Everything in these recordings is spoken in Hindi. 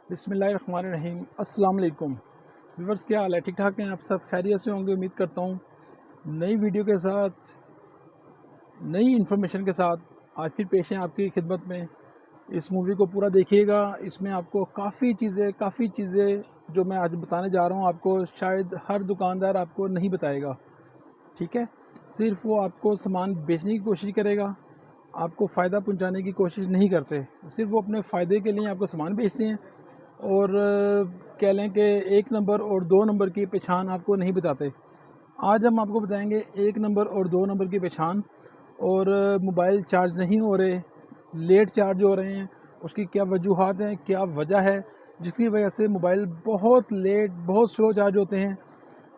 बिस्मिल्लाहिर्रहमानिर्रहीम। अस्सलाम वालेकुम व्यूअर्स, क्या हाल है? ठीक ठाक हैं आप सब? खैरियत से होंगे उम्मीद करता हूँ। नई वीडियो के साथ, नई इन्फॉर्मेशन के साथ आज फिर पेश हैं आपकी खिदमत में। इस मूवी को पूरा देखिएगा। इसमें आपको काफ़ी चीज़ें जो मैं आज बताने जा रहा हूँ आपको शायद हर दुकानदार आपको नहीं बताएगा। ठीक है, सिर्फ वो आपको सामान बेचने की कोशिश करेगा, आपको फ़ायदा पहुंचाने की कोशिश नहीं करते। सिर्फ वो अपने फ़ायदे के लिए आपको सामान बेचते हैं और कह लें कि एक नंबर और दो नंबर की पहचान आपको नहीं बताते। आज हम आपको बताएंगे एक नंबर और दो नंबर की पहचान। और मोबाइल चार्ज नहीं हो रहे, लेट चार्ज हो रहे हैं, उसकी क्या वजूहात हैं, क्या वजह है जिसकी वजह से मोबाइल बहुत लेट, बहुत स्लो चार्ज होते हैं।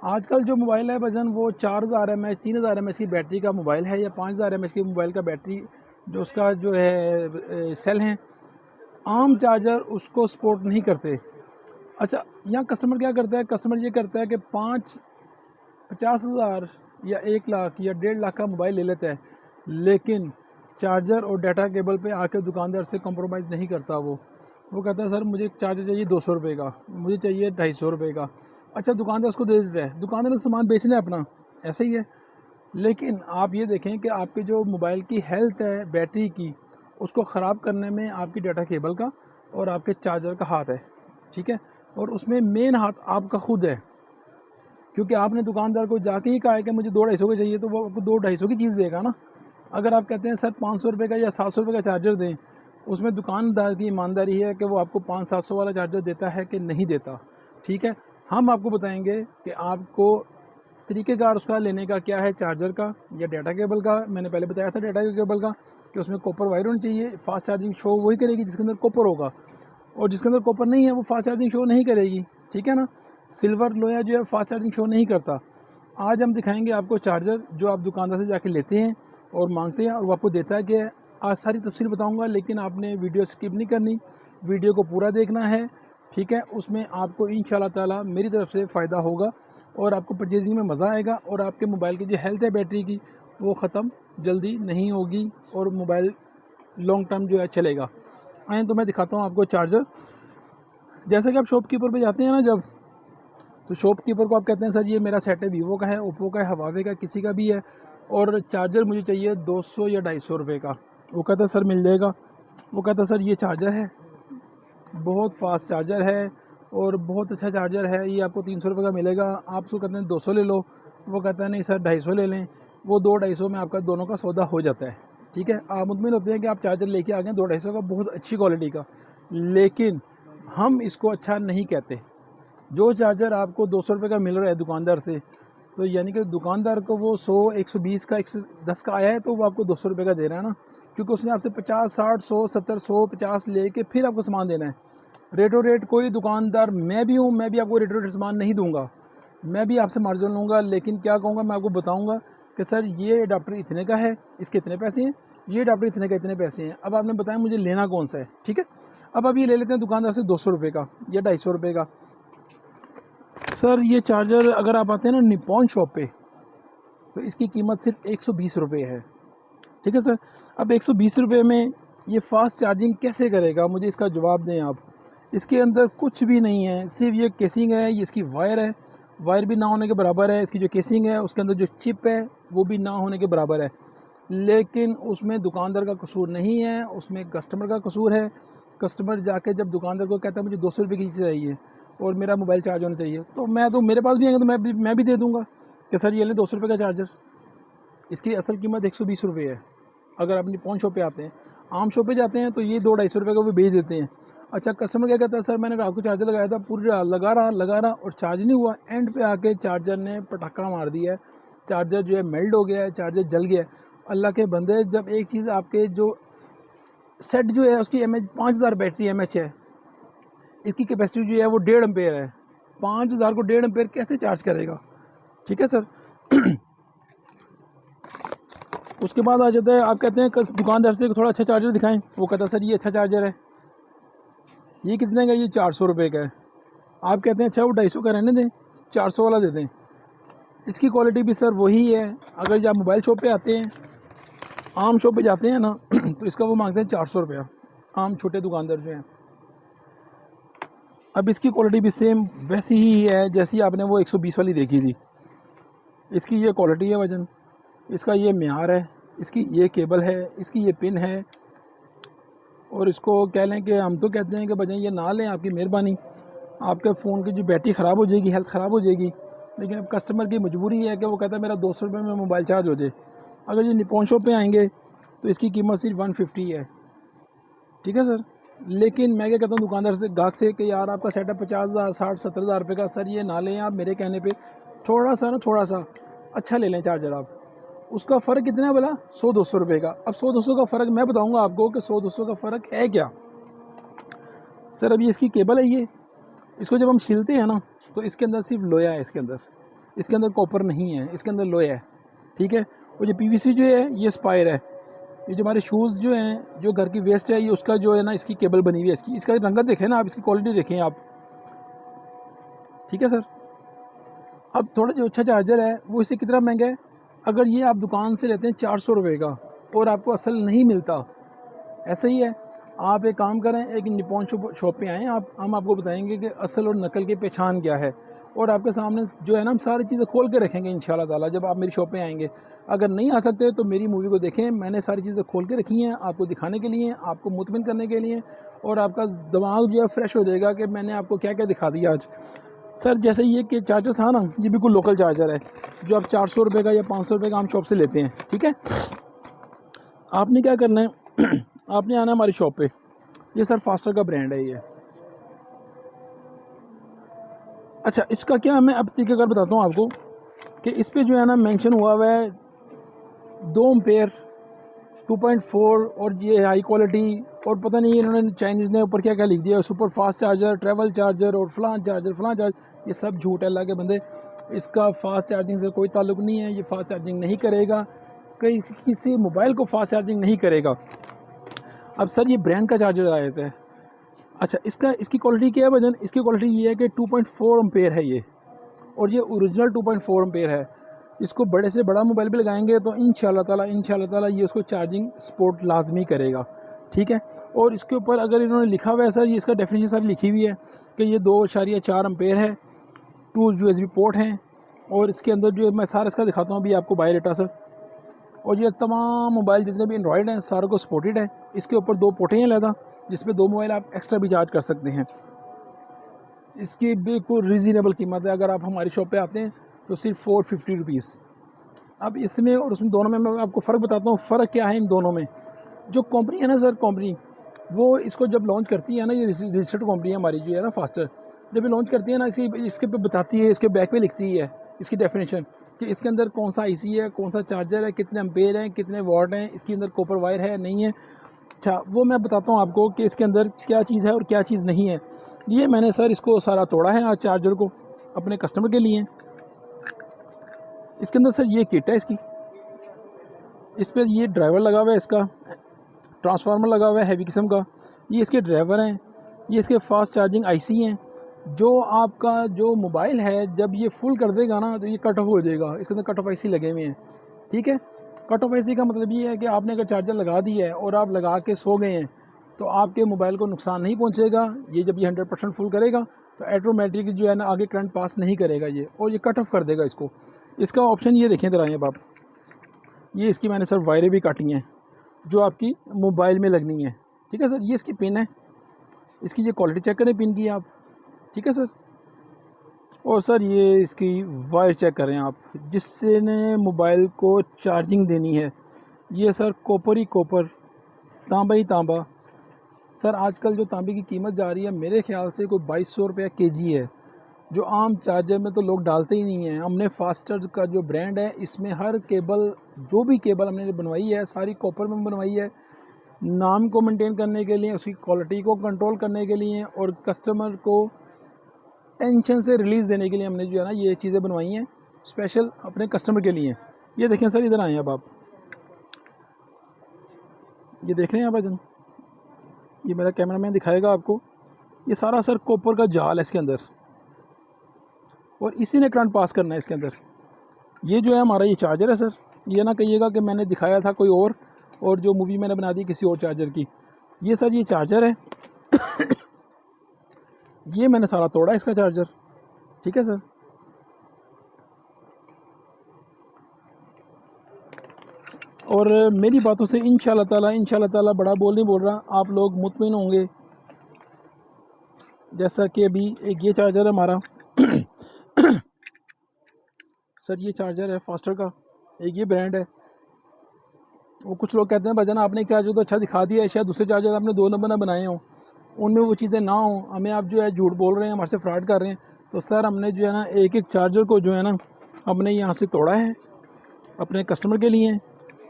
आजकल जो मोबाइल है भजन, वो 4000 mAh 3000 mAh की बैटरी का मोबाइल है या 5000 mAh की मोबाइल का बैटरी जो उसका जो है सेल हैं, आम चार्जर उसको सपोर्ट नहीं करते। अच्छा, यहाँ कस्टमर क्या करता है? कस्टमर ये करता है कि 50,000 या 1 लाख या 1.5 लाख का मोबाइल ले लेता है, लेकिन चार्जर और डाटा केबल पे आके दुकानदार से कॉम्प्रोमाइज़ नहीं करता। वो कहता है सर मुझे चार्जर चाहिए 200 रुपये का, मुझे चाहिए 250 रुपये का। अच्छा, दुकानदार उसको दे देता है, दुकानदार ने सामान बेचना है अपना, ऐसा ही है। लेकिन आप ये देखें कि आपके जो मोबाइल की हेल्थ है बैटरी की, उसको ख़राब करने में आपकी डाटा केबल का और आपके चार्जर का हाथ है। ठीक है, और उसमें मेन हाथ आपका खुद है, क्योंकि आपने दुकानदार को जाके ही कहा है कि मुझे 2-250 का चाहिए, तो वो आपको 2-250 की चीज़ देगा ना। अगर आप कहते हैं सर 500 रुपये का या 700 रुपये का चार्जर दें, उसमें दुकानदार की ईमानदारी है कि वो आपको 500-700 वाला चार्जर देता है कि नहीं देता। ठीक है, हम आपको बताएंगे कि आपको तरीक़ेकार उसका लेने का क्या है, चार्जर का या डाटा केबल का। मैंने पहले बताया था डाटा केबल का कि उसमें कॉपर वायर होनी चाहिए। फास्ट चार्जिंग शो वही करेगी जिसके अंदर कॉपर होगा, और जिसके अंदर कॉपर नहीं है वो फास्ट चार्जिंग शो नहीं करेगी। ठीक है ना, सिल्वर लोया जो है फास्ट चार्जिंग शो नहीं करता। आज हम दिखाएंगे आपको चार्जर जो आप दुकानदार से जाके लेते हैं और मांगते हैं और वो आपको देता है। कि आज सारी तफसील बताऊंगा, लेकिन आपने वीडियो स्किप नहीं करनी, वीडियो को पूरा देखना है। ठीक है, उसमें आपको इंशाल्लाह ताला मेरी तरफ से फ़ायदा होगा और आपको परचेजिंग में मज़ा आएगा और आपके मोबाइल की जो हेल्थ है बैटरी की, वो ख़त्म जल्दी नहीं होगी और मोबाइल लॉन्ग टर्म जो है चलेगा। आए तो मैं दिखाता हूँ आपको चार्जर। जैसे कि आप शॉपकीपर पे जाते हैं ना जब, तो शॉपकीपर को आप कहते हैं सर ये मेरा सेट है, वीवो का है, ओप्पो का है, हवावे का, किसी का भी है, और चार्जर मुझे चाहिए 200 या 250 रुपये का। वो कहता है सर मिल जाएगा। वो कहता है सर ये चार्जर है, बहुत फास्ट चार्जर है और बहुत अच्छा चार्जर है, ये आपको 300 रुपये का मिलेगा। आप उसको कहते हैं 200 ले लो। वो कहता है नहीं सर 250 ले लें। वो 2-250 में आपका दोनों का सौदा हो जाता है। ठीक है, आप मुतमिन होते हैं कि आप चार्जर लेके आ गए 2-250 का, बहुत अच्छी क्वालिटी का। लेकिन हम इसको अच्छा नहीं कहते। जो चार्जर आपको 200 रुपये का मिल रहा है दुकानदार से, तो यानी कि दुकानदार को वो 100, 120 का, 110 का आया है, तो वो आपको 200 रुपये का दे रहा है ना, क्योंकि उसने आपसे 50, 60, 100, 70, 150 लेके फिर आपको सामान देना है। रेटो रेट कोई दुकानदार, मैं भी हूँ, मैं भी आपको रेटो रेट सामान नहीं दूंगा, मैं भी आपसे मार्जिन लूँगा। लेकिन क्या कहूँगा, मैं आपको बताऊँगा कि सर ये अडाप्टर इतने का है, इसके इतने पैसे हैं, ये अडाप्टर इतने का इतने पैसे हैं। अब आपने बताया मुझे लेना कौन सा है। ठीक है, अब आप ये ले लेते हैं दुकानदार से 200 रुपये का या 250 रुपये का। सर ये चार्जर अगर आप आते हैं ना निपॉन शॉप पे, तो इसकी कीमत सिर्फ 120 रुपये है। ठीक है सर, अब 120 रुपये में ये फास्ट चार्जिंग कैसे करेगा? मुझे इसका जवाब दें आप। इसके अंदर कुछ भी नहीं है, सिर्फ ये केसिंग है, ये इसकी वायर है, वायर भी ना होने के बराबर है। इसकी जो केसिंग है उसके अंदर जो चिप है वो भी ना होने के बराबर है। लेकिन उसमें दुकानदार का कसूर नहीं है, उसमें कस्टमर का कसूर है। कस्टमर जाके जब दुकानदार को कहता है मुझे 200 रुपये की चीज़ चाहिए और मेरा मोबाइल चार्ज होना चाहिए, तो मेरे पास भी आएंगे तो मैं भी दे दूँगा कि सर ये ले 200 रुपये का चार्जर। इसकी असल कीमत 120 रुपये है। अगर आप निपॉन शॉप पे आते हैं, आम शॉप पे जाते हैं तो ये 2-250 रुपये का वो बेच देते हैं। अच्छा, कस्टमर क्या कहता है, सर मैंने रात को चार्जर लगाया था, पूरी रात लगा रहा और चार्ज नहीं हुआ। एंड पे आके चार्जर ने पटाखा मार दिया है, चार्जर जो है मेल्ट हो गया है, चार्जर जल गया है। अल्लाह के बंदे, जब एक चीज़ आपके जो सेट जो है उसकी एमएच 5000 बैटरी एमएच है, इसकी कैपेसिटी जो है वो 1.5 एम्पेयर है। 5000 को 1.5 एम्पेयर कैसे चार्ज करेगा? ठीक है सर। उसके बाद आ जाता है, आप कहते हैं दुकानदार से थोड़ा अच्छा चार्जर दिखाएं। वो कहता है सर ये अच्छा चार्जर है, ये कितने का? ये 400 रुपये का है। आप कहते हैं अच्छा वो 250 का रहने दें, 400 वाला दे दें। इसकी क्वालिटी भी सर वही है। अगर जब आप मोबाइल शॉप पे आते हैं, आम शॉप पे जाते हैं ना तो इसका वो मांगते हैं 400 रुपया, आम छोटे दुकानदार जो हैं। अब इसकी क्वालिटी भी सेम वैसी ही है जैसी आपने वो 120 वाली देखी थी। इसकी ये क्वालिटी है, वज़न इसका ये म्यार है, इसकी ये केबल है, इसकी ये पिन है। और इसको कह लें कि हम तो कहते हैं कि बजाय ये ना लें, आपकी मेहरबानी, आपके फ़ोन की जो बैटरी ख़राब हो जाएगी, हेल्थ ख़राब हो जाएगी। लेकिन अब कस्टमर की मजबूरी है कि वो कहता है मेरा 200 रुपये में मोबाइल चार्ज हो जाए। अगर ये निपॉन शॉप पे आएंगे तो इसकी कीमत सिर्फ 150 है, ठीक है सर। लेकिन मैं क्या कहता हूँ दुकानदार से, गाहक से, कि यार आपका सेटअप 50,000 60-70,000 रुपये का, सर ये ना लें आप, मेरे कहने पे थोड़ा सा अच्छा ले लें चार्जर आप। उसका फ़र्क कितना है भला? 100-200 रुपये का। अब 100-200 का फ़र्क मैं बताऊँगा आपको कि 100-200 का फ़र्क है क्या। सर अभी इसकी केबल है ये, इसको जब हम छीलते हैं ना तो इसके अंदर सिर्फ लोया है, इसके अंदर कॉपर नहीं है, इसके अंदर लोया है, ठीक है। और ये पीवीसी जो है ये स्पायर है। ये जो हमारे शूज़ जो हैं, जो घर की वेस्ट है, ये उसका जो है ना, इसकी केबल बनी हुई है इसकी। इसका रंगत देखें ना आप, इसकी क्वालिटी देखें आप, ठीक है सर। अब थोड़ा जो अच्छा चार्जर है वो इससे कितना महंगा है। अगर ये आप दुकान से लेते हैं 400 रुपये का और आपको असल नहीं मिलता, ऐसा ही है। आप एक काम करें, एक निपॉन शॉप पे आएँ आप, हम आपको बताएंगे कि असल और नकल की पहचान क्या है। और आपके सामने जो है ना, हम सारी चीज़ें खोल के रखेंगे इंशाल्लाह ताला जब आप मेरी शॉप पे आएंगे। अगर नहीं आ सकते तो मेरी मूवी को देखें, मैंने सारी चीज़ें खोल के रखी हैं आपको दिखाने के लिए, आपको मुतमिन करने के लिए, और आपका दिमाग जो है फ्रेश हो जाएगा कि मैंने आपको क्या क्या दिखा दिया आज। सर जैसे ये कि चार्जर था ना, ये बिल्कुल लोकल चार्जर है जो आप 400 रुपये का या 500 रुपये का आम शॉप से लेते हैं, ठीक है। आपने क्या करना है आपने आना हमारी शॉप पे। ये सर फास्टर का ब्रांड है ये। अच्छा, इसका क्या मैं अब तरीक़ाकार बताता हूँ आपको कि इस पे जो है ना मेंशन हुआ है 2 एम्पेयर 2.4, और ये हाई क्वालिटी, और पता नहीं इन्होंने चाइनीज़ ने ऊपर क्या क्या लिख दिया, super fast charger, travel charger और फलां चार्जर। ये सब झूठ है अल्लाह के बंदे। इसका फास्ट चार्जिंग से कोई ताल्लुक नहीं है, ये फास्ट चार्जिंग नहीं करेगा, किसी मोबाइल को फास्ट चार्जिंग नहीं करेगा। अब सर ये ब्रांड का चार्जर आया था। अच्छा, इसकी क्वालिटी क्या है वजन? इसकी क्वालिटी ये है कि 2.4 एम्पेयर है ये, और ये ओरिजिनल 2.4 एम्पेयर है। इसको बड़े से बड़ा मोबाइल पे लगाएंगे तो इंशाल्लाह ताला ये उसको चार्जिंग सपोर्ट लाजमी करेगा, ठीक है। और इसके ऊपर अगर इन्होंने लिखा हुआ है सर, ये इसका डेफिनेशन सारी लिखी हुई है कि ये 2.4 एम्पेयर है, 2 USB पोर्ट हैं, और इसके अंदर जो मैं सारा इसका दिखाता हूँ अभी आपको बाय डेटा सर। और ये तमाम मोबाइल जितने भी एंड्रॉयड हैं सारों को सपोर्टेड है। इसके ऊपर 2 पोर्टें हैं अलहदा, जिसमें 2 मोबाइल आप एक्स्ट्रा भी चार्ज कर सकते हैं। इसकी बिल्कुल रीज़नेबल कीमत है, अगर आप हमारी शॉप पे आते हैं तो सिर्फ 450 रुपीज़। अब इसमें और उसमें दोनों में मैं आपको फ़र्क बताता हूँ। फ़र्क क्या है इन दोनों में। जो कंपनी है ना सर, कंपनी वो इसको जब लॉन्च करती है ना, ये रजिस्टर्ड कंपनी है हमारी जो है ना फास्टर, जब ये लॉन्च करती है ना, इसके पे बताती है, इसके बैक पे लिखती है इसकी डेफिनेशन कि इसके अंदर कौन सा आईसी है, कौन सा चार्जर है, कितने एम्पेयर हैं, कितने वाट हैं, इसके अंदर कॉपर वायर है नहीं है। अच्छा, वो मैं बताता हूँ आपको कि इसके अंदर क्या चीज़ है और क्या चीज़ नहीं है। ये मैंने सर इसको सारा तोड़ा है आज चार्जर को अपने कस्टमर के लिए। इसके अंदर सर ये किट है इसकी, इस पर ये ड्राइवर लगा हुआ है, इसका ट्रांसफार्मर लगा हुआ है हैवी किस्म का, ये इसके ड्राइवर हैं, ये इसके फास्ट चार्जिंग आईसी हैं। जो आपका जो मोबाइल है जब ये फुल कर देगा ना तो ये कट ऑफ हो जाएगा, इसके अंदर कट ऑफ आईसी लगे हुए हैं, ठीक है। कट ऑफ आईसी का मतलब ये है कि आपने अगर चार्जर लगा दिया है और आप लगा के सो गए हैं तो आपके मोबाइल को नुकसान नहीं पहुंचेगा। ये जब ये 100% फुल करेगा तो ऑटोमेटिक जो है ना आगे करंट पास नहीं करेगा ये, और ये कट ऑफ कर देगा इसको। इसका ऑप्शन ये देखें इधर आइए आप, ये इसकी मैंने सर वायरें भी काटी हैं जो आपकी मोबाइल में लगनी है, ठीक है सर। ये इसकी पिन है, इसकी ये क्वालिटी चेक करें पिन की आप, ठीक है सर। और सर ये इसकी वायर चेक करें आप, जिससे ने मोबाइल को चार्जिंग देनी है। ये सर कॉपर ही कॉपर, तांबा ही तांबा। सर आजकल जो तांबे की कीमत जा रही है मेरे ख्याल से कोई 2200 रुपये केजी है, जो आम चार्जर में तो लोग डालते ही नहीं हैं। हमने फास्टर का जो ब्रांड है इसमें हर केबल, जो भी केबल हमने बनवाई है सारी कॉपर में बनवाई है, नाम को मेंटेन करने के लिए, उसकी क्वालिटी को कंट्रोल करने के लिए, और कस्टमर को टेंशन से रिलीज़ देने के लिए हमने जो है ना ये चीज़ें बनवाई हैं स्पेशल अपने कस्टमर के लिए। ये देखें सर, इधर आए अब आप, ये देख रहे हैं आप भजन, ये मेरा कैमरामैन दिखाएगा आपको। ये सारा सर कॉपर का जाल है इसके अंदर, और इसी ने करंट पास करना है इसके अंदर। ये जो है हमारा ये चार्जर है सर, ये ना कहिएगा कि मैंने दिखाया था कोई और जो मूवी मैंने बना दी किसी और चार्जर की। ये सर ये चार्जर है ये मैंने सारा तोड़ा इसका चार्जर, ठीक है सर। और मेरी बातों से इंशाल्लाह ताला बड़ा बोल नहीं बोल रहा, आप लोग मुतमिन होंगे। जैसा कि अभी एक ये चार्जर है हमारा सर ये चार्जर है फास्टर का, एक ये ब्रांड है। वो कुछ लोग कहते हैं भाईजान आपने एक चार्जर तो अच्छा दिखा दिया है, शायद दूसरे चार्जर आपने 2 नंबर ना बनाए हों, उनमें वो चीज़ें ना हों, हमें आप जो है झूठ बोल रहे हैं, हमारे से फ्रॉड कर रहे हैं। तो सर हमने जो है ना एक एक चार्जर को जो है ना हमने यहाँ से तोड़ा है अपने कस्टमर के लिए,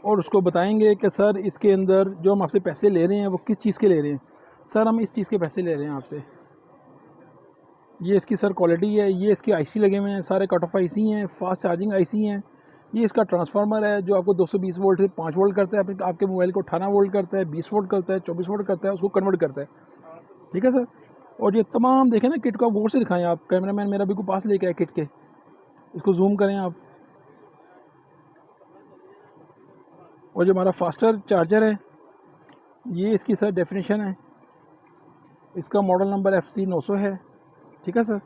और उसको बताएंगे कि सर इसके अंदर जो हम आपसे पैसे ले रहे हैं वो किस चीज़ के ले रहे हैं। सर हम इस चीज़ के पैसे ले रहे हैं आपसे, ये इसकी सर क्वालिटी है, ये इसके आईसी लगे हुए हैं, सारे कट ऑफ आईसी हैं, फास्ट चार्जिंग आईसी हैं। ये इसका ट्रांसफार्मर है जो आपको 220 वोल्ट से 5 वोल्ट करता है, आपके मोबाइल को 18 वोल्ट करता है, 20 वोल्ट करता है, 24 वोल्ट करता है, उसको कन्वर्ट करता है, ठीक है सर। और ये तमाम देखें ना किट को आप गौर से दिखाएं, आप कैमरामैन मेरा भी को पास लेके आए किट के, इसको जूम करें आप। और जो हमारा फास्टर चार्जर है ये इसकी सर डेफिनेशन है, इसका मॉडल नंबर FC 900 है, ठीक है सर।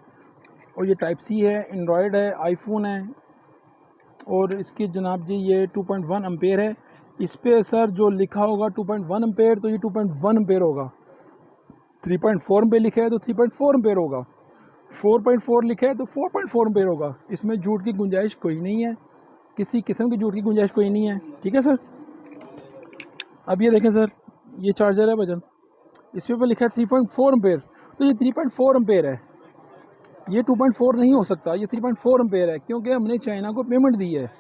और ये टाइप C है, एंड्रॉयड है, आईफोन है, और इसकी जनाब जी ये 2.1 एम्पेयर है। इस पे सर जो लिखा होगा 2.1 एम्पेयर तो ये 2.1 एम्पेयर होगा, 3.4 एम्पेयर लिखा है तो 3.4 एम्पेयर होगा, 4.4 लिखा है तो 4.4 एम्पेयर होगा। इसमें झूठ की गुंजाइश कोई नहीं है, किसी किस्म की झूठ की गुंजाइश कोई नहीं है, ठीक है सर। अब ये देखें सर, ये चार्जर है वजन, इस पे लिखा है 3.4 एम्पेयर, तो ये 3.4 एम्पेयर है, ये 2.4 नहीं हो सकता, ये 3.4 एम्पेयर है, क्योंकि हमने चाइना को पेमेंट दी है,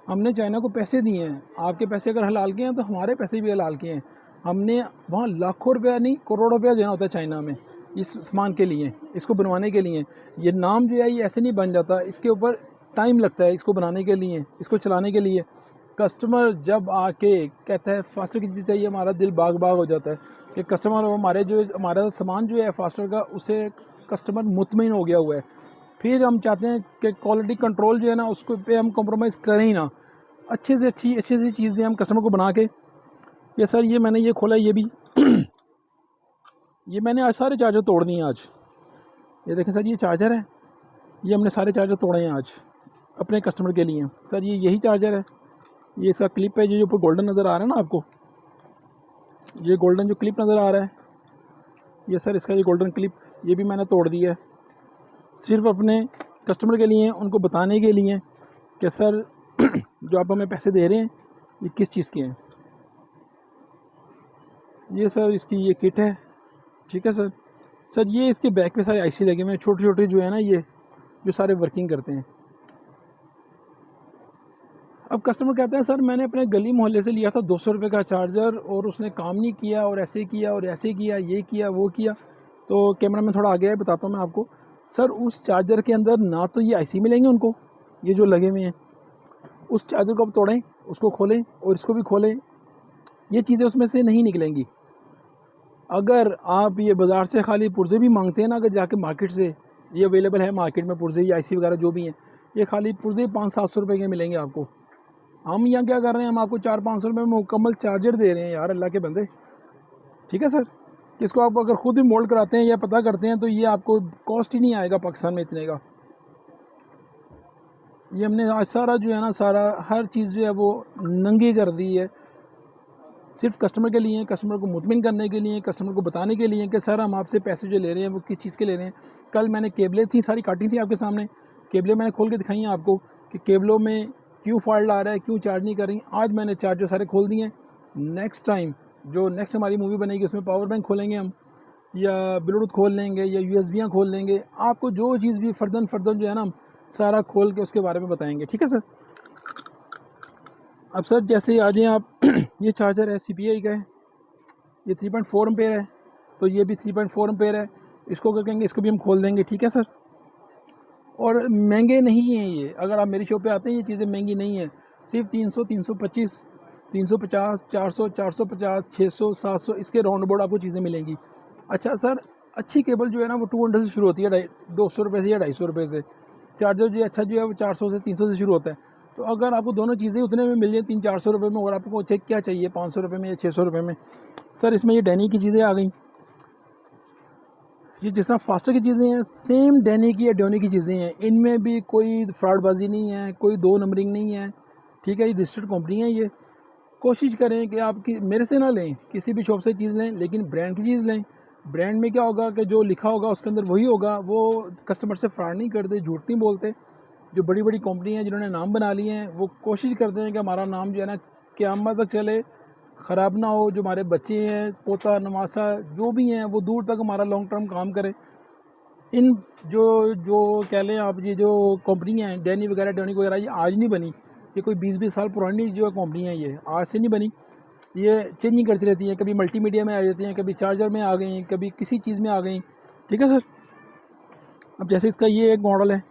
हमने चाइना को पैसे दिए हैं। आपके पैसे अगर हलाल के हैं तो हमारे पैसे भी हलाल के हैं। हमने वहाँ लाखों रुपया नहीं करोड़ों रुपया देना होता है चाइना में इस सामान के लिए, इसको बनवाने के लिए। ये नाम जो है ये ऐसे नहीं बन जाता, इसके ऊपर टाइम लगता है इसको बनाने के लिए, इसको चलाने के लिए। कस्टमर जब आके कहता है फास्टर की चीज़ चाहिए, हमारा दिल बाग बाग हो जाता है कि कस्टमर हमारा सामान जो है फास्टर का, उसे कस्टमर मुतमिन हो गया हुआ है। फिर हम चाहते हैं कि क्वालिटी कंट्रोल जो है ना उसको पे हम कॉम्प्रोमाइज़ करें ही ना, अच्छे से चीज़ दें हम कस्टमर को बना के। ये सर ये मैंने ये खोला, ये भी ये मैंने आज सारे चार्जर तोड़ दिए आज। ये देखें सर ये चार्जर है, ये हमने सारे चार्जर तोड़े हैं आज अपने कस्टमर के लिए। सर ये यही चार्जर है, ये इसका क्लिप है, जो ऊपर गोल्डन नज़र आ रहा है ना आपको, ये गोल्डन जो क्लिप नज़र आ रहा है, ये सर इसका ये गोल्डन क्लिप ये भी मैंने तोड़ दिया है, सिर्फ अपने कस्टमर के लिए, उनको बताने के लिए कि सर जो आप हमें पैसे दे रहे हैं ये किस चीज़ के हैं। ये सर इसकी ये किट है, ठीक है सर। सर ये इसके बैक पे सारे आईसी लगे हुए हैं, छोटे छोटे जो है ना, ये जो सारे वर्किंग करते हैं। अब कस्टमर कहता है सर मैंने अपने गली मोहल्ले से लिया था 200 रुपये का चार्जर और उसने काम नहीं किया, और ऐसे किया और ऐसे किया, ये किया वो किया। तो कैमरा में थोड़ा आगे है, बताता हूँ मैं आपको। सर उस चार्जर के अंदर ना तो ये आईसी मिलेंगे उनको, ये जो लगे हुए हैं, उस चार्जर को आप तोड़ें, उसको खोलें और इसको भी खोलें, ये चीज़ें उसमें से नहीं निकलेंगी। अगर आप ये बाज़ार से खाली पुर्जे भी मांगते हैं ना, अगर जाके मार्केट से, ये अवेलेबल है मार्केट में पुर्जे या आईसी वगैरह जो भी हैं, ये खाली पुर्जे 500-700 रुपये के मिलेंगे आपको। हम यहाँ क्या कर रहे हैं, हम आपको 400-500 रुपये में मुकम्मल चार्जर दे रहे हैं यार, अल्लाह के बंदे, ठीक है सर। इसको आप अगर ख़ुद भी मोल्ड कराते हैं या पता करते हैं तो ये आपको कॉस्ट ही नहीं आएगा पाकिस्तान में इतने का। ये हमने आज सारा जो है ना, सारा हर चीज़ जो है वो नंगी कर दी है, सिर्फ कस्टमर के लिए, कस्टमर को मुतमिन करने के लिए, कस्टमर को बताने के लिए कि सर हम आपसे पैसे जो ले रहे हैं वो किस चीज़ के ले रहे हैं। कल मैंने केबलें थी सारी काटी थी आपके सामने, केबलें मैंने खोल के दिखाई हैं आपको कि केबलों में क्यों फॉल्ट आ रहा है, क्यों चार्ज नहीं कर रही। आज मैंने चार्जर सारे खोल दिए। नेक्स्ट टाइम जो नेक्स्ट हमारी मूवी बनेगी उसमें पावर बैंक खोलेंगे हम, या ब्लूटूथ खोल लेंगे, या यूएसबियाँ खोल लेंगे। आपको जो चीज़ भी फर्दन जो है ना, हम सारा खोल के उसके बारे में बताएंगे, ठीक है सर। अब सर जैसे ही आ जाएँ आप ये चार्जर है CPI का है, ये 3.4 एम्पेयर है, तो ये भी 3.4 एम्पेयर है। इसको क्या कहेंगे, इसको भी हम खोल देंगे, ठीक है सर। और महंगे नहीं हैं ये, अगर आप मेरी शॉप पे आते हैं ये चीज़ें महंगी नहीं हैं, सिर्फ 300, 325, 350, 400, 450, 600, 700 इसके राउंड अबाउट आपको चीज़ें मिलेंगी। अच्छा सर, अच्छी केबल जो है ना वो 200 से शुरू होती है, 200 रुपये से या 250 रुपये से। चार्जर जो अच्छा जो है वो 400 से 300 से शुरू होता है। तो अगर आपको दोनों चीज़ें उतने में मिल जाए 300-400 रुपये में, और आपको चेक क्या चाहिए 500 रुपये में या 600 रुपये में। सर इसमें ये डैनी की चीज़ें आ गई, ये जिस तरह फास्टर की चीज़ें हैं, सेम डैनी की या डोनी की चीज़ें हैं, इनमें भी कोई फ्रॉडबाजी नहीं है, कोई 2 नंबरिंग नहीं है, ठीक है। ये रजिस्टर्ड कंपनी है। ये कोशिश करें कि आप मेरे से ना लें, किसी भी शॉप से चीज़ लें, लेकिन ब्रांड की चीज़ लें। ब्रांड में क्या होगा कि जो लिखा होगा उसके अंदर वही होगा, वो कस्टमर से फ्रॉड नहीं करते, झूठ नहीं बोलते। जो बड़ी बड़ी कंपनी हैं जिन्होंने नाम बना लिए हैं, वो कोशिश करते हैं कि हमारा नाम जो है ना क़यामत तक चले, ख़राब ना हो, जो हमारे बच्चे हैं, पोता नवासा जो भी हैं, वो दूर तक हमारा लॉन्ग टर्म काम करे। इन जो जो कह लें आप, ये जो कंपनी हैं डैनी वगैरह, डोनिक वगैरह, ये आज नहीं बनी, ये कोई 20-20 साल पुरानी जो कंपनी है, ये आज से नहीं बनी। ये चेंजिंग करती रहती हैं, कभी मल्टीमीडिया में आ जाती हैं, कभी चार्जर में आ गई, कभी किसी चीज़ में आ गई, ठीक है सर। अब जैसे इसका ये एक मॉडल है।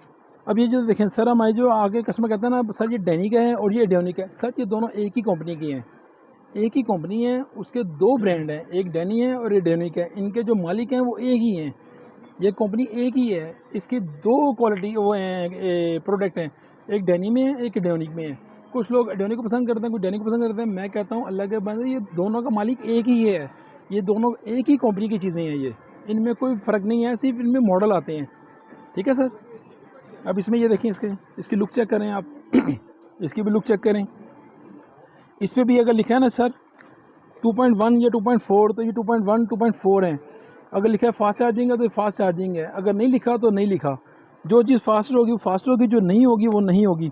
अब ये जो देखें सर, हमारे जो आगे कस्टमर कहते हैं ना सर ये डैनी का है और ये डोनिक है, सर ये दोनों एक ही कंपनी की हैं, एक ही कंपनी है, उसके 2 ब्रांड हैं, एक डैनी है और ये डोनिक है। इनके जो मालिक हैं वो एक ही हैं, ये कंपनी एक ही है। इसकी 2 क्वालिटी वो हैं, प्रोडक्ट हैं, एक डैनी में है, एक डोनिक में है। कुछ लोग डोनिक को पसंद करते हैं, कुछ डैनी को पसंद करते हैं। मैं कहता हूँ अल्लाह के बंदे, ये दोनों का मालिक एक ही है, ये दोनों एक ही कंपनी की चीज़ें हैं, ये इनमें कोई फ़र्क नहीं है, सिर्फ इनमें मॉडल आते हैं, ठीक है सर। अब इसमें ये देखें, इसकी लुक चेक करें आप इसकी भी लुक चेक करें। इस पर भी अगर लिखा है ना सर 2.1 या 2.4, तो ये 2.1 2.4 है। अगर लिखा है फास्ट चार्जिंग है तो फास्ट चार्जिंग है, अगर नहीं लिखा तो नहीं लिखा। जो चीज़ फास्ट होगी वो फास्ट होगी, जो नहीं होगी वो नहीं होगी।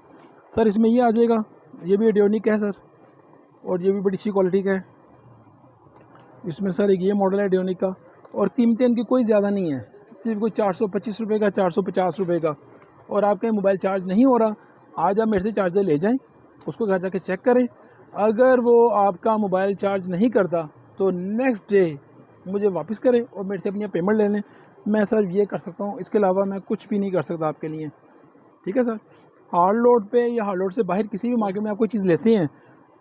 सर इसमें ये आ जाएगा, ये भी एडियोनिक है सर, और ये भी बड़ी अच्छी क्वालिटी का है। इसमें सर एक ये मॉडल है एडियोनिक का, और कीमतें इनकी कोई ज़्यादा नहीं है, सिर्फ कोई 425 रुपये का, 450 रुपये का। और आपका मोबाइल चार्ज नहीं हो रहा, आज आप मेरे से चार्जर ले जाएं, उसको घर जाके चेक करें। अगर वो आपका मोबाइल चार्ज नहीं करता तो नेक्स्ट डे मुझे वापस करें और मेरे से अपनी पेमेंट ले लें। मैं सर ये कर सकता हूँ, इसके अलावा मैं कुछ भी नहीं कर सकता आपके लिए, ठीक है सर। हार्ड लोड पे या हार्ड लोड से बाहर किसी भी मार्केट में आप कोई चीज़ लेते हैं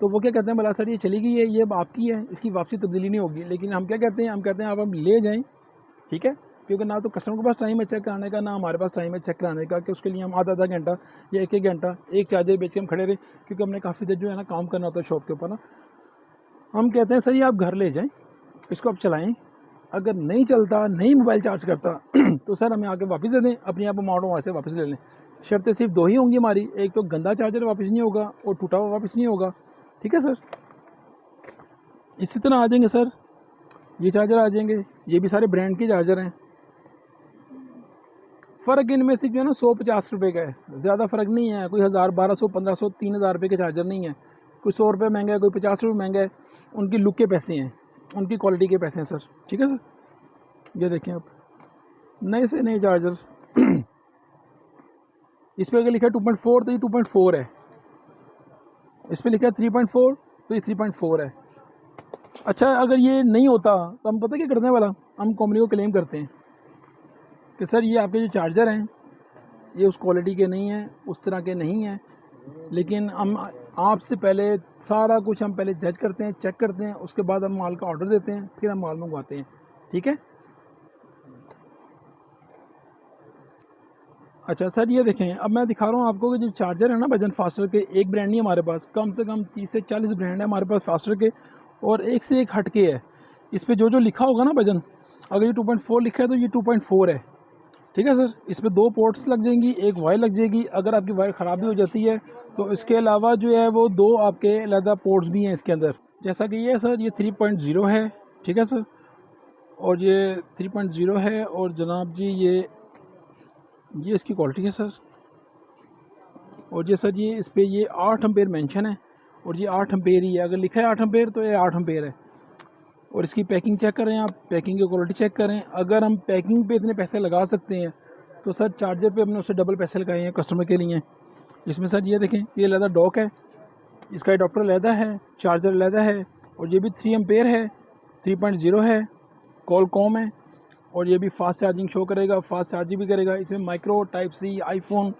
तो वो क्या कहते हैं, भला सर ये चली गई है, ये अब आपकी है, इसकी वापसी तब्दीली नहीं होगी। लेकिन हम क्या कहते हैं, हम कहते हैं आप हम ले जाएँ, ठीक है। क्योंकि ना तो कस्टमर के पास टाइम है चेक कराने का, ना हमारे पास टाइम है चेक कराने का, कि उसके लिए हम आधा घंटा या 1 घंटा एक चार्जर बेच के हम खड़े रहे, क्योंकि हमने काफ़ी देर जो है ना काम करना होता है शॉप के ऊपर ना। हम कहते हैं सर ये आप घर ले जाएं, इसको आप चलाएं, अगर नहीं चलता, नहीं मोबाइल चार्ज करता तो सर हमें आके वापस दे दें, अपनी आप अमाउंट वहाँ से वापस ले लें। शर्तें सिर्फ 2 ही होंगी हमारी, एक तो गंदा चार्जर वापस नहीं होगा और टूटा हुआ वापस नहीं होगा, ठीक है सर। इसी तरह आ जाएंगे सर, ये चार्जर आ जाएंगे, ये भी सारे ब्रांड के चार्जर हैं। फ़र्क इनमें सिर्फ जो है ना 150 रुपये का है, ज़्यादा फ़र्क नहीं है। कोई 1000, 1200, 1500, 3000 रुपये के चार्जर नहीं है। कोई 100 रुपये महंगा है, कोई 50 रुपये महंगा है। उनकी लुक के पैसे हैं, उनकी क्वालिटी के पैसे हैं सर, ठीक है सर। ये देखें आप, नए से नए चार्जर इस पर अगर लिखा है 2.4 तो ये 2.4 है, इस पर लिखा है 3.4 तो ये 3.4 है। अच्छा, अगर ये नहीं होता तो हम पता क्या करते हैं, वाला हम कंपनी को क्लेम करते हैं कि सर ये आपके जो चार्जर हैं ये उस क्वालिटी के नहीं हैं, उस तरह के नहीं हैं। लेकिन हम आपसे पहले सारा कुछ हम पहले जज करते हैं, चेक करते हैं, उसके बाद हम माल का ऑर्डर देते हैं, फिर हम माल मंगवाते हैं, ठीक है। अच्छा सर ये देखें, अब मैं दिखा रहा हूँ आपको कि जो चार्जर है ना भजन फास्टर के, एक ब्रांड नहीं हमारे पास, कम से कम 30 से 40 ब्रांड है हमारे पास फास्टर के, और एक से एक हट के है। इस पर जो जो लिखा होगा ना भजन, अगर ये 2.4 लिखा है तो ये 2.4 है, ठीक है सर। इस पर 2 पोर्ट्स लग जाएंगी, एक वायर लग जाएगी। अगर आपकी वायर ख़राब भी हो जाती है तो इसके अलावा जो है वो 2 आपके अलग पोर्ट्स भी हैं इसके अंदर। जैसा कि ये सर, ये 3.0 है, ठीक है सर, और ये 3.0 है। और जनाब जी ये इसकी क्वालिटी है सर। और ये सर ये इस पर ये 8 एम्पेयर मेंशन है, और ये 8 एम्पेयर ही है। अगर लिखा है 8 एम्पेयर तो ये 8 एम्पेयर है। और इसकी पैकिंग चेक करें आप, पैकिंग की क्वालिटी चेक करें। अगर हम पैकिंग पे इतने पैसे लगा सकते हैं तो सर चार्जर पे हमने उससे डबल पैसे लगाए हैं कस्टमर के लिए। इसमें सर ये देखें, ये लेदर डॉक है, इसका एडाप्टर लेदा है, चार्जर लेदा है, और ये भी 3 एम्पेयर है, 3.0 है, कॉलकॉम है, और ये भी फास्ट चार्जिंग शो करेगा, फास्ट चार्जिंग भी करेगा। इसमें माइक्रो, टाइप सी, आईफोन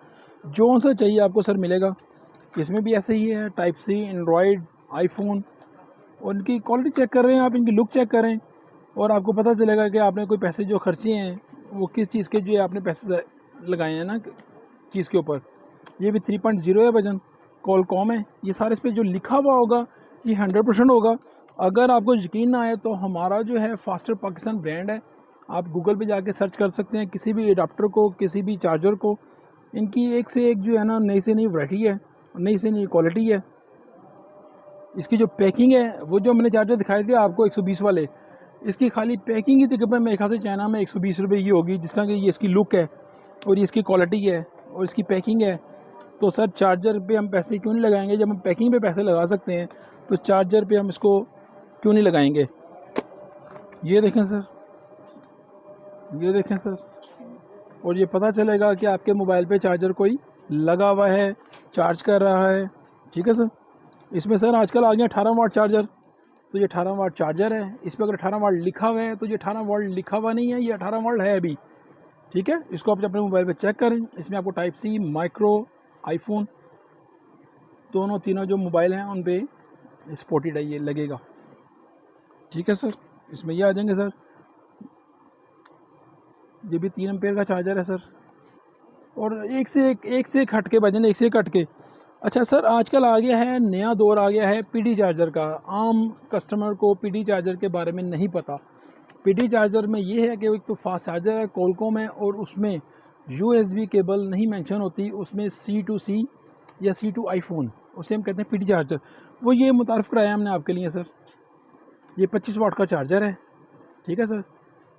जो सा चाहिए आपको सर मिलेगा। इसमें भी ऐसे ही है, टाइप सी, एंड्रॉयड, आईफोन। और इनकी क्वालिटी चेक कर रहे हैं आप, इनकी लुक चेक करें, और आपको पता चलेगा कि आपने कोई पैसे जो खर्चे हैं वो किस चीज़ के जो है आपने पैसे लगाए हैं ना चीज़ के ऊपर। ये भी 3.0 है वजन, कॉलकॉम है। ये सारे इस पर जो लिखा हुआ होगा ये 100% होगा। अगर आपको यकीन ना आए तो हमारा जो है फास्टर पाकिस्तान ब्रांड है, आप गूगल पे जाके सर्च कर सकते हैं किसी भी एडाप्टर को, किसी भी चार्जर को। इनकी एक से एक जो है ना नई से नई वैरायटी है, नई से नई क्वालिटी है। इसकी जो पैकिंग है, वो जो मैंने चार्जर दिखाए थे आपको 120 वाले, इसकी खाली पैकिंग ही तकरीबन मेरे ख्याल से चाइना में 120 रुपये की होगी, जिस तरह की ये इसकी लुक है और ये इसकी क्वालिटी है और इसकी पैकिंग है। तो सर चार्जर पे हम पैसे क्यों नहीं लगाएंगे? जब हम पैकिंग पे पैसे लगा सकते हैं तो चार्जर पे हम इसको क्यों नहीं लगाएंगे? ये देखें सर, ये देखें सर, और ये पता चलेगा कि आपके मोबाइल पे चार्जर कोई लगा हुआ है, चार्ज कर रहा है। ठीक है सर। इसमें सर आजकल आ गया 18 वाट चार्जर, तो ये 18 वाट चार्जर है। इस पर अगर 18 वाट लिखा हुआ है तो ये 18 वाट लिखा हुआ नहीं है, ये 18 वाट है अभी। ठीक है, इसको आप अपने मोबाइल पे चेक करें। इसमें आपको टाइप सी, माइक्रो, आईफोन दोनों तीनों जो मोबाइल हैं उन पे स्पोर्टेड है, ये लगेगा। ठीक है सर। इसमें ये आ जाएंगे सर, ये भी 3 एम्पेयर का चार्जर है सर, और एक से एक हट के वजन, एक से एक हट के। अच्छा सर, आजकल आ गया है, नया दौर आ गया है पीडी चार्जर का। आम कस्टमर को पीडी चार्जर के बारे में नहीं पता। पीडी चार्जर में ये है कि एक तो फास्ट चार्जर है, कोलकॉम है, और उसमें यूएसबी केबल नहीं मेंशन होती, उसमें C2C या C2 आईफोन, उसे हम कहते हैं पीडी चार्जर। वो ये मुतारफ़ कराया हमने आपके लिए सर। ये 25 वाट का चार्जर है। ठीक है सर।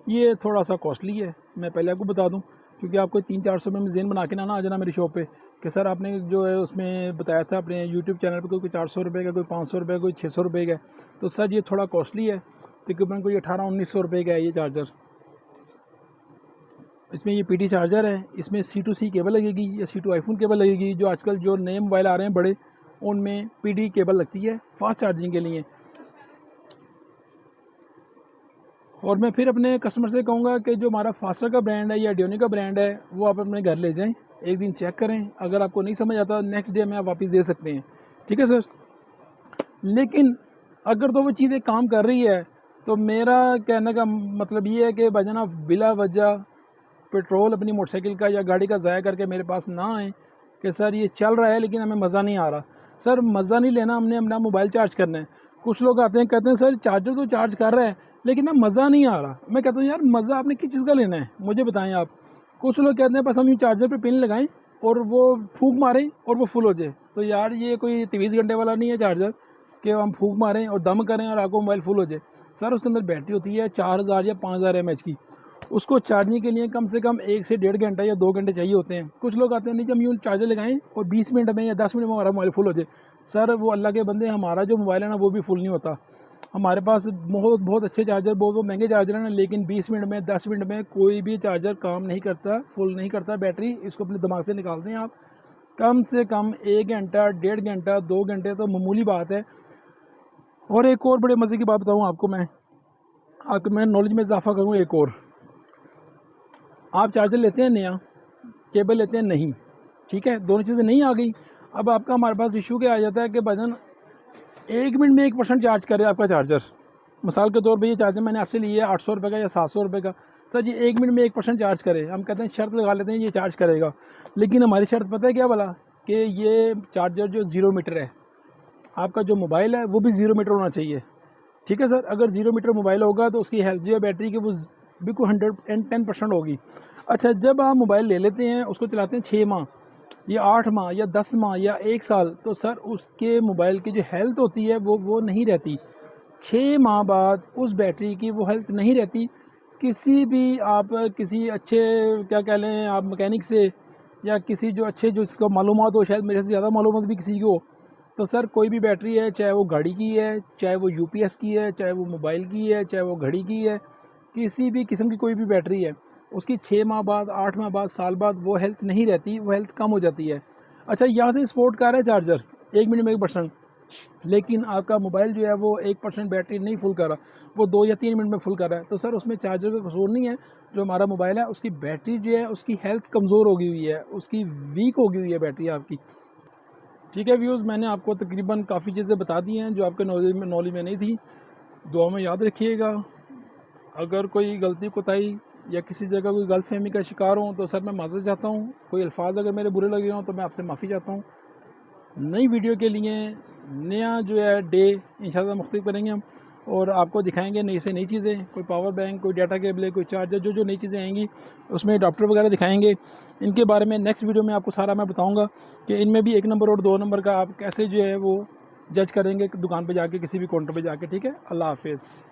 ये थोड़ा सा कॉस्टली है, मैं पहले आपको बता दूं, क्योंकि आपको 300-400 में ज़ेन बना के ना आ जाना मेरी शॉप पे कि सर आपने जो है उसमें बताया था अपने यूट्यूब चैनल पे कोई 400 रुपये का, कोई 500 रुपये, कोई 600 रुपये का। तो सर ये थोड़ा कॉस्टली है, तकरीबन कोई 1800-1900 रुपये का है ये चार्जर। इसमें ये पीडी चार्जर है, इसमें C2C केबल लगेगी या C2 आईफोन केबल लगेगी। जो आजकल जो नए मोबाइल आ रहे हैं बड़े, उनमें पीडी केबल लगती है फास्ट चार्जिंग के लिए। और मैं फिर अपने कस्टमर से कहूँगा कि जो हमारा फास्टर का ब्रांड है या डियोनी का ब्रांड है, वो आप अपने घर ले जाएं, एक दिन चेक करें। अगर आपको नहीं समझ आता, नेक्स्ट डे में आप वापस दे सकते हैं। ठीक है सर। लेकिन अगर तो वो चीज़ें काम कर रही है, तो मेरा कहने का मतलब ये है कि भजन आप बिला वजह पेट्रोल अपनी मोटरसाइकिल का या गाड़ी का ज़ाया करके मेरे पास ना आए कि सर ये चल रहा है लेकिन हमें मज़ा नहीं आ रहा। सर मज़ा नहीं लेना, हमने अपना मोबाइल चार्ज करना है। कुछ लोग आते हैं कहते हैं सर चार्जर तो चार्ज कर रहा है लेकिन ना मज़ा नहीं आ रहा। मैं कहता हूँ यार मज़ा आपने किस चीज़ का लेना है, मुझे बताएं आप। कुछ लोग कहते हैं बस हम ये चार्जर पे पिन लगाएं और वो फूंक मारें और वो फुल हो जाए। तो यार ये कोई 23 घंटे वाला नहीं है चार्जर कि हम फूंक मारें और दम करें और आपको मोबाइल फुल हो जाए। सर उसके अंदर बैटरी होती है 4000 या 5000 mAh की। उसको चार्जिंग के लिए कम से कम 1 से 1.5 घंटा या 2 घंटे चाहिए होते हैं। कुछ लोग आते हैं नहीं, जब यूँ चार्जर लगाएं और 20 मिनट में या 10 मिनट में हमारा मोबाइल फुल हो जाए। सर वो अल्लाह के बंदे, हमारा जो मोबाइल है ना वो भी फुल नहीं होता। हमारे पास बहुत अच्छे चार्जर, बहुत महंगे चार्जर हैं, लेकिन 20 मिनट में 10 मिनट में कोई भी चार्जर काम नहीं करता, फुल नहीं करता बैटरी। इसको अपने दिमाग से निकाल दें आप। कम से कम 1 घंटा, 1.5 घंटा, 2 घंटे तो मामूली बात है। और एक और बड़े मज़े की बात बताऊँ आपको, मैं नॉलेज में इजाफा करूँ एक और। आप चार्जर लेते हैं नया, केबल लेते हैं नहीं, ठीक है, दोनों चीज़ें नहीं आ गई। अब आपका हमारे पास इशू क्या आ जाता है कि भजन 1 मिनट में 1% चार्ज करे आपका चार्जर। मिसाल के तौर पे ये चार्जर मैंने आपसे लिया है 800 रुपये का या 700 रुपये का। सर ये 1 मिनट में 1% चार्ज करे, हम कहते हैं शर्त लगा लेते हैं ये चार्ज करेगा। लेकिन हमारी शर्त पता है क्या भला, कि ये चार्जर जो 0 मीटर है, आपका जो मोबाइल है वो भी 0 मीटर होना चाहिए। ठीक है सर। अगर 0 मीटर मोबाइल होगा तो उसकी हेल्थ जो है बैटरी की वो बिल्कुल 110% होगी। अच्छा, जब आप मोबाइल ले लेते हैं, उसको चलाते हैं 6 माह या 8 माह या 10 माह या 1 साल, तो सर उसके मोबाइल की जो हेल्थ होती है वो नहीं रहती। 6 माह बाद उस बैटरी की वो हेल्थ नहीं रहती। किसी भी आप किसी अच्छे क्या कह लें आप मैकेनिक से, या किसी जो अच्छे जो जिसको मालूमात हो, शायद मेरे से ज़्यादा मालूमात भी किसी की हो, तो सर कोई भी बैटरी है, चाहे वो गाड़ी की है, चाहे वो यूपीएस की है, चाहे वो मोबाइल की है, चाहे वो घड़ी की है, किसी भी किस्म की कोई भी बैटरी है, उसकी 6 माह बाद, 8 माह बाद, साल बाद वो हेल्थ नहीं रहती, वो हेल्थ कम हो जाती है। अच्छा, यहाँ से सपोर्ट कर रहा है चार्जर 1 मिनट में 1%, लेकिन आपका मोबाइल जो है वो 1% बैटरी नहीं फुल कर रहा, वो 2 या 3 मिनट में फुल कर रहा है। तो सर उसमें चार्जर का कसूर नहीं है। जो हमारा मोबाइल है उसकी बैटरी जो है उसकी हेल्थ कमज़ोर हो गई हुई है, उसकी वीक हो गई हुई है बैटरी आपकी। ठीक है व्यूज़, मैंने आपको तकरीबन काफ़ी चीज़ें बता दी हैं जो आपके नॉलेज में नहीं थी। दुआ में याद रखिएगा। अगर कोई गलती कोताही या किसी जगह कोई गलतफहमी का शिकार हो तो सर मैं माज़रत चाहता हूँ। कोई अल्फाज अगर मेरे बुरे लगे हों तो मैं आपसे माफ़ी चाहता हूँ। नई वीडियो के लिए नया जो है डे इंशाल्लाह मुख्तलिफ करेंगे हम। और आपको दिखाएंगे नई से नई चीज़ें, कोई पावर बैंक, कोई डाटा केबल, कोई चार्जर, जो जो नई चीज़ें आएंगी उसमें अडॉप्टर वगैरह दिखाएंगे। इनके बारे में नेक्स्ट वीडियो में आपको सारा मैं बताऊँगा कि इनमें भी 1 नंबर और 2 नंबर का आप कैसे जो है वो जज करेंगे दुकान पे जाके, किसी भी काउंटर पे जाके। ठीक है, अल्लाह हाफिज़।